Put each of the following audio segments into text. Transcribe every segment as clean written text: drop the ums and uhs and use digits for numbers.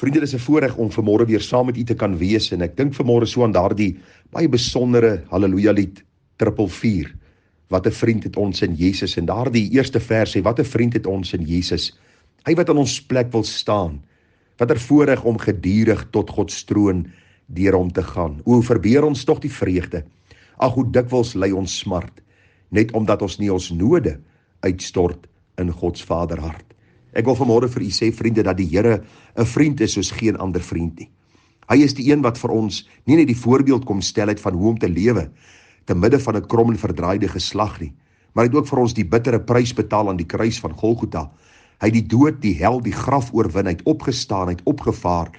Vriende, dit is 'n voorreg om vanmôre weer saam met u te kan wees en ek dink vanmôre so aan daardie baie besondere haleluja lied 444. Wat 'n vriend het ons in Jesus, en daardie eerste vers sê, wat 'n vriend het ons in Jesus. Hy wat aan ons plek wil staan. Wat 'n voorreg om gedurig tot God se troon deur hom te gaan. O, verbeer ons tog die vreugde. Ag, hoe dikwels lei ons smart, net omdat ons nie ons node uitstort in God se Vaderhart. Ek wil vanmôre vir u sê, vriende, dat die Here 'n vriend is soos geen ander vriend nie. Hy is die een wat vir ons nie net die voorbeeld kom stel het van hoe om te lewe te midde van 'n krom en verdraaide geslag nie, maar hy het ook vir ons die bittere prys betaal aan die kruis van Golgotha. Hy het die dood, die hel, die graf oorwin, hy het opgestaan, hy het opgevaar,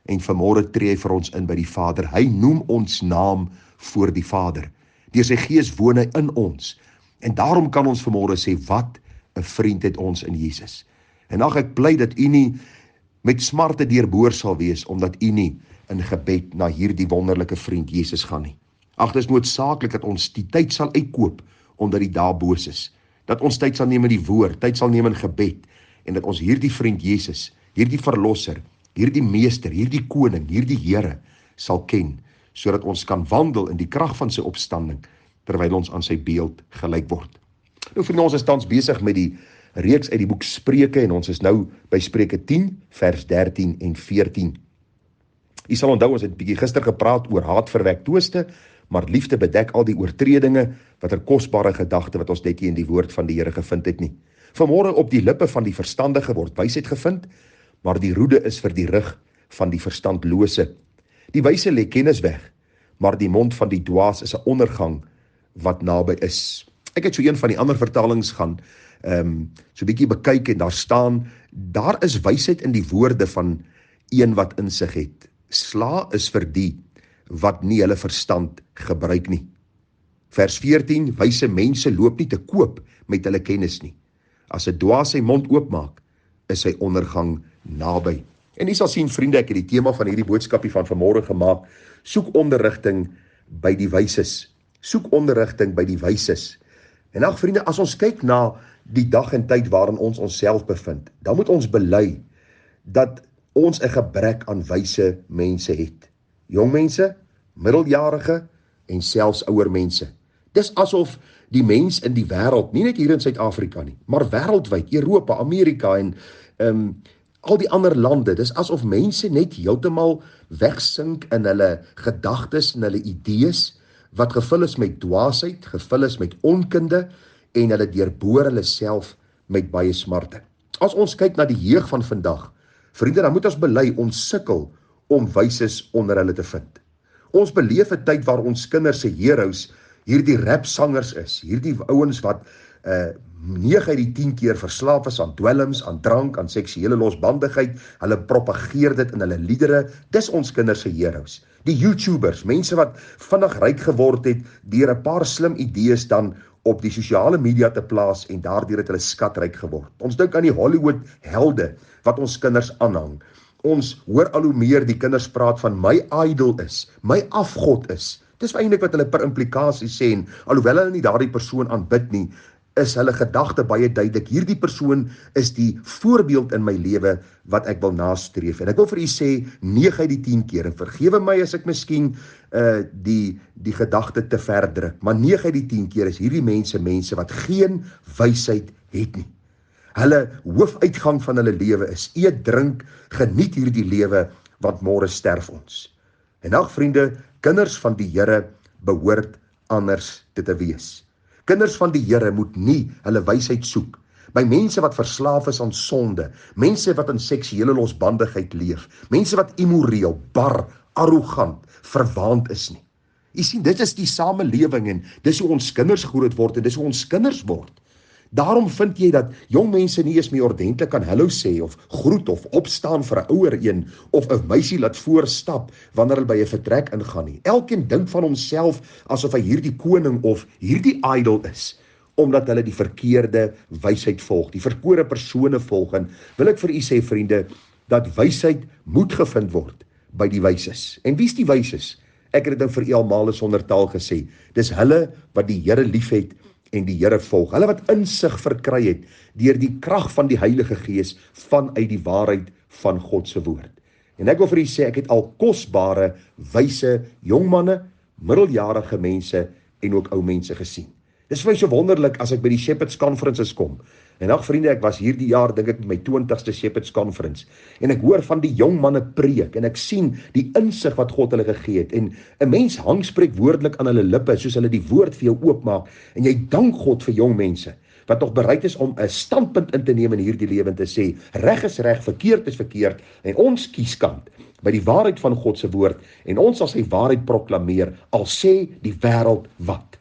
en vanmôre tree hy vir ons in by die Vader. Hy noem ons naam voor die Vader. Deur sy Gees woon hy in ons. En daarom kan ons vanmôre sê, wat 'n vriend het ons in Jesus. En ag, ek bly dat u nie met smarte deurboor sal wees, omdat u nie in gebed na hierdie wonderlike vriend Jesus gaan nie. Ag, dit is noodsaaklik dat ons die tyd sal uitkoop, omdat die dae boos is. Dat ons tyd sal neem in die woord, tyd sal neem in gebed, en dat ons hierdie vriend Jesus, hierdie verlosser, hierdie meester, hierdie koning, hierdie Here sal ken, sodat ons kan wandel in die krag van sy opstanding, terwyl ons aan sy beeld gelyk word. Nou vriende, ons is tans besig met die reeks uit die boek Spreuke, en ons is nou by Spreuke 10, vers 13 en 14. U sal onthou, ons het 'n bietjie gister gepraat oor haatverwek twiste, maar liefde bedek al die oortredinge, wat 'n kosbare gedagte wat ons net nie in die woord van die Here gevind het nie. Vanmôre, op die lippe van die verstandige word wysheid gevind, maar die roede is vir die rug van die verstandlose. Die wyse lê kennis weg, maar die mond van die dwaas is 'n ondergang wat naby is. Ek het so een van die ander vertalings gaan so 'n bietjie bekyk, en daar staan, daar is wysheid in die woorde van een wat insig het. Sla is vir die wat nie hulle verstand gebruik nie. Vers 14, wyse mense loop nie te koop met hulle kennis nie. As 'n dwaas sy mond oopmaak, is sy ondergang naby. En u sal sien, vriende, ek het die tema van hierdie boodskapie van vanmôre gemaak, soek onderrigting by die wyses. Soek onderrigting by die wyses. En ag vriende, as ons kyk na die dag en tyd waarin ons onsself bevind, dan moet ons bely dat ons 'n gebrek aan wyse mense het. Jong mense, middeljarige en selfs ouer mense. Dis asof die mens in die wêreld, nie net hier in Suid-Afrika nie, maar wêreldwyd, Europa, Amerika en al die ander lande, dis asof mense net heeltemal wegsink in hulle gedagtes en hulle idees, wat gevul is met dwaasheid, gevul is met onkunde, en hulle deurboor hulle self met baie smarte. As ons kyk na die jeug van vandag, vriende, dan moet ons bely, ons sukkel om wyses onder hulle te vind. Ons beleef 'n tyd waar ons kinders se heroes hierdie rapsangers is, hierdie ouens wat 9 uit die 10 keer verslaaf is aan dwelms, aan drank, aan seksuele losbandigheid, hulle propageer dit in hulle liedere, dis ons kinders se heroes. Die YouTubers, mense wat vinnig ryk geword het, deur 'n paar slim idees dan op die sosiale media te plaas, en daardeur het hulle skatryk geword. Ons dink aan die Hollywood helde, wat ons kinders aanhang. Ons hoor al hoe meer die kinders praat van my idol is, my afgod is. Dis eintlik wat hulle per implikasie sê, en alhoewel hulle nie daardie persoon aanbid nie, is hulle gedagte baie duidelik. Hierdie persoon is die voorbeeld in my lewe wat ek wil nastreef. En ek wil vir u sê, 9 uit die 10 keer, en vergewe my as ek miskien die gedagte te ver druk, maar 9 uit die 10 keer is hierdie mense wat geen wysheid het nie. Hulle hoofuitgang van hulle lewe is eet, drink, geniet hierdie lewe, want môre sterf ons. En ag vriende, kinders van die Here behoort anders te wees. Kinders van die Here moet nie hulle wysheid soek by mense wat verslaaf is aan sonde, mense wat in seksuele losbandigheid leef, mense wat immoreel, bar, arrogant, verwaand is nie. Jy sien, dit is die samelewing, en dis hoe ons kinders groot word, en dis hoe ons kinders word. Daarom vind jy dat jong mense nie eens meer ordentlik kan hallo sê, of groet, of opstaan vir 'n ouer een, of 'n meisie laat voorstap, wanneer hulle by 'n vertrek ingaan nie. Elkeen dink van homself, asof hy hierdie koning, of hierdie idol is, omdat hulle die verkeerde wysheid volg, die verkore persone volg, en wil ek vir u sê, vriende, dat wysheid moet gevind word by die wyses. En wie is die wyses? Ek het dit nou vir u almal sonder taal gesê, dis hulle wat die Here liefhet, en die Here volg. Hulle wat insig verkry het deur die krag van die Heilige Gees vanuit die waarheid van God se woord. En ek wil vir u sê, ek het al kosbare, wyse, jong manne, middeljarige mense en ook ou mense gesien. Dis vir my so wonderlik as ek by die Shepherds Conferences kom. En ag vriende, ek was hierdie jaar, dink ek, my 20ste Shepherds Conference. En ek hoor van die jong manne preek en ek sien die insig wat God hulle gegee het. En 'n mens hang spreekwoordelik aan hulle lippe soos hulle die woord vir jou oopmaak en jy dank God vir jong mense wat nog bereid is om 'n standpunt in te neem in hierdie lewe en te sê, reg is reg, verkeerd is verkeerd en ons kies kant by die waarheid van God se woord en ons sal sy waarheid proklameer al sê die wêreld wat.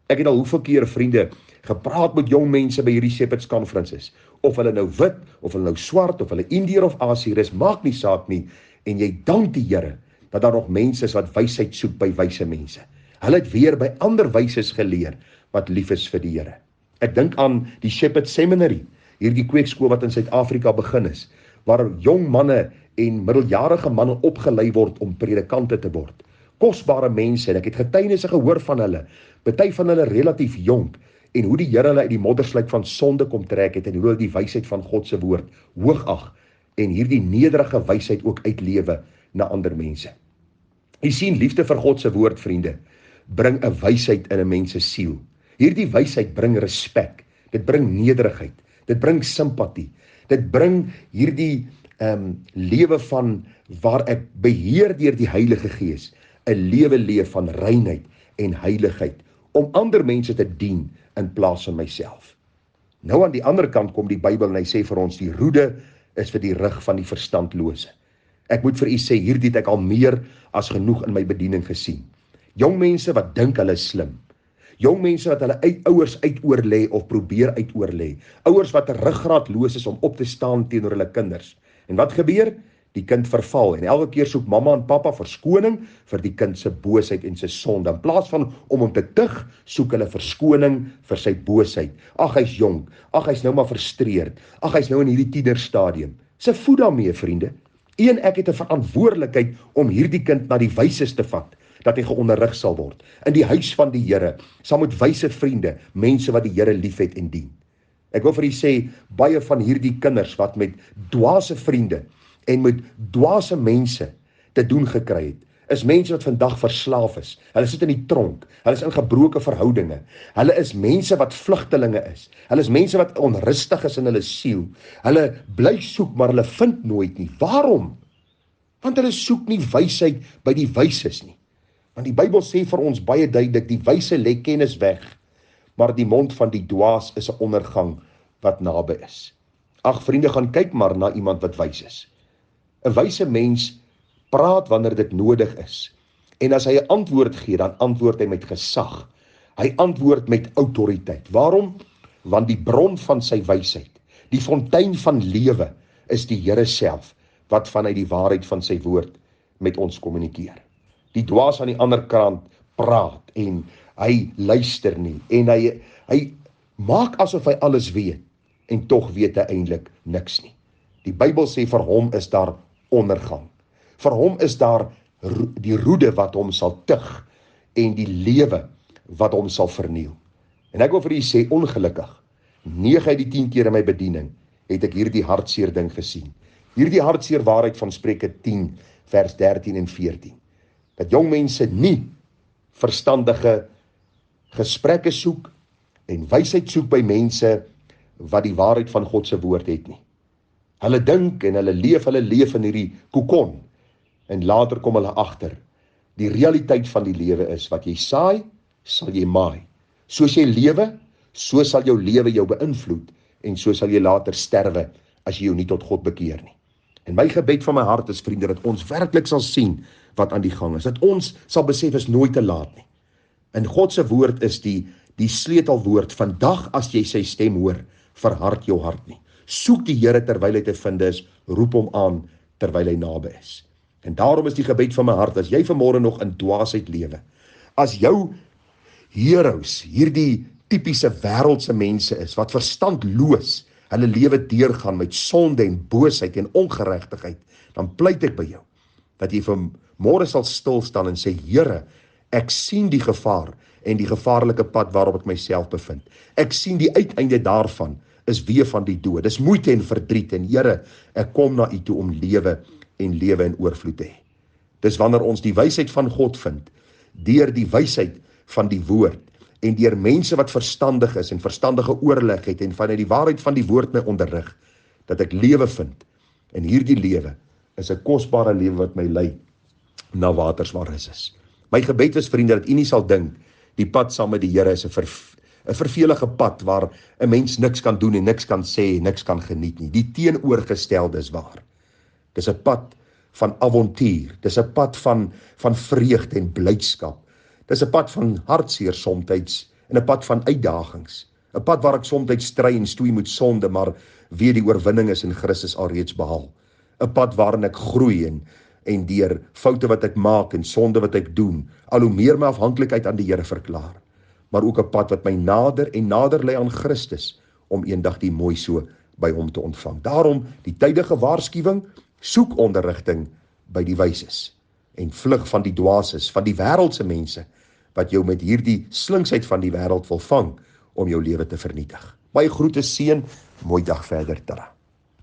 Ek het al hoeveel keer, vriende, gepraat met jong mense by hierdie Shepherds Conferences, of hulle nou wit, of hulle nou swart, of hulle Indiër of Asiër is, maak nie saak nie, en jy dank die Here, dat daar nog mense is wat wysheid soek by wyse mense. Hulle het weer by ander wyses geleer, wat lief is vir die Here. Ek dink aan die Shepherd Seminary, hierdie kweekskool wat in Suid-Afrika begin is, waar jong manne en middeljarige manne opgelei word om predikante te word. Kosbare mense, en ek het getuienisse gehoor van hulle, party van hulle relatief jonk, en hoe die Here hulle uit die moddersluit van sonde kom trek het, en hoe hulle die wysheid van God se woord hoogag, en hierdie nederige wysheid ook uitlewe na ander mense. Jy sien, liefde vir God se woord, vriende, bring 'n wysheid in 'n mens se siel. Hierdie wysheid bring respek, dit bring nederigheid, dit bring simpatie, dit bring hierdie lewe van waar ek beheer deur die Heilige Gees, 'n lewe leef van reinheid en heiligheid, om ander mense te dien in plaas van myself. Nou aan die ander kant kom die Bybel en hy sê vir ons, die roede is vir die rug van die verstandlose. Ek moet vir u sê, hierdie het ek al meer as genoeg in my bediening gesien. Jong mense wat dink hulle is slim. Jong mense wat hulle ouers uitoorlê of probeer uitoorlê. Ouers wat ruggraatloos is om op te staan teenoor hulle kinders. En wat gebeur? Die kind verval en elke keer soek mamma en pappa verskoning vir die kind se boosheid en sy sonde. In plaas van om hom te tug, soek hulle verskoning vir sy boosheid. Ag, hy's jonk. Ag, hy's nou maar frustreerd. Ag, hy's nou in hierdie tienerstadium. Se voed daarmee, vriende. Ek het 'n verantwoordelikheid om hierdie kind na die wyses te vat, dat hy geonderrig sal word. In die huis van die Here, saam met wyse vriende, mense wat die Here liefhet en dien. Ek wil vir u sê, baie van hierdie kinders wat met dwaase vriende en met dwaase mense te doen gekry het, is mense wat vandag verslaaf is. Hulle sit in die tronk, hulle is in gebroke verhoudinge, hulle is mense wat vlugtelinge is, hulle is mense wat onrustig is in hulle siel, hulle bly soek, maar hulle vind nooit nie. Waarom? Want hulle soek nie wysheid by die wyses nie. Want die Bybel sê vir ons baie duidelik, die wyse lê kennis weg, maar die mond van die dwaas is 'n ondergang wat naby is. Ag vriende, gaan kyk maar na iemand wat wys is. 'n Wyse mens praat wanneer dit nodig is. En as hy 'n antwoord gee, dan antwoord hy met gesag. Hy antwoord met autoriteit. Waarom? Want die bron van sy wysheid, die fontein van lewe, is die Here self, wat vanuit die waarheid van sy woord met ons kommunikeer. Die dwaas aan die ander kant praat en hy luister nie en hy maak asof hy alles weet en tog weet hy eintlik niks nie. Die Bybel sê vir hom is daar ondergang. Vir hom is daar die roede wat hom sal tug en die lewe wat hom sal verniel. En ek wil vir u sê, ongelukkig, 9 uit die 10 keer in my bediening het ek hierdie hartseer ding gesien. Hierdie hartseer waarheid van Spreuke 10 vers 13 en 14. Dat jong mense nie verstandige gesprekke soek en wysheid soek by mense wat die waarheid van God se woord het nie. Hulle dink en hulle leef in hierdie kokon en later kom hulle agter. Die realiteit van die lewe is wat jy saai, sal jy maai. Soos jy lewe, so sal jou lewe jou beïnvloed en so sal jy later sterwe as jy jou nie tot God bekeer nie. En my gebed van my hart is, vriende, dat ons werklik sal sien wat aan die gang is. Dat ons sal besef is nooit te laat nie. En God se woord is die sleutelwoord. Vandag as jy sy stem hoor, verhard jou hart nie. Soek die Here terwyl hy te vind is, roep hom aan terwyl hy naby is. En daarom is die gebed van my hart, as jy vanmôre nog in dwaasheid lewe, as jou heroes hierdie tipiese wêreldse mense is, wat verstandloos hulle lewe deurgaan met sonde en boosheid en ongeregtigheid, dan pleit ek by jou, dat jy vanmôre sal stil staan en sê, Here, ek sien die gevaar en die gevaarlike pad waarop ek myself bevind. Ek sien die uiteinde daarvan is weë van die dood. Dis moeite en verdriet en Here, ek kom na U toe om lewe en lewe in oorvloed hê. Dis wanneer ons die wysheid van God vind, deur die wysheid van die woord, en deur mense wat verstandig is, en verstandige oorleg het, en vanuit die waarheid van die woord my onderrig, dat ek lewe vind, en hierdie lewe is 'n kosbare lewe wat my lei na waters waar rus is. My gebed is, vriende, dat u nie sal dink, die pad saam met die Here is 'n vervelige pad, waar 'n mens niks kan doen, en niks kan sê, en niks kan geniet nie. Die teenoorgestelde is waar. Dis 'n pad van avontuur, dis 'n pad van vreugde en blydskap, dis 'n pad van hartseer somtyds, en 'n pad van uitdagings, 'n pad waar ek somtyds stry en stoei met sonde, maar weet die oorwinning is in Christus alreeds behaal, 'n pad waarin ek groei, en deur foute wat ek maak, en sonde wat ek doen, al hoe meer my afhanklikheid aan die Here verklaar, maar ook 'n pad wat my nader en nader lei aan Christus, om eendag die mooi so by hom te ontvang. Daarom die tydige waarskuwing, soek onderrigting by die wyses, en vlug van die dwaases, van die wêreldse mense, wat jou met hierdie slinksheid van die wêreld wil vang, om jou lewe te vernietig. Baie groete, seën, mooi dag verder, tada.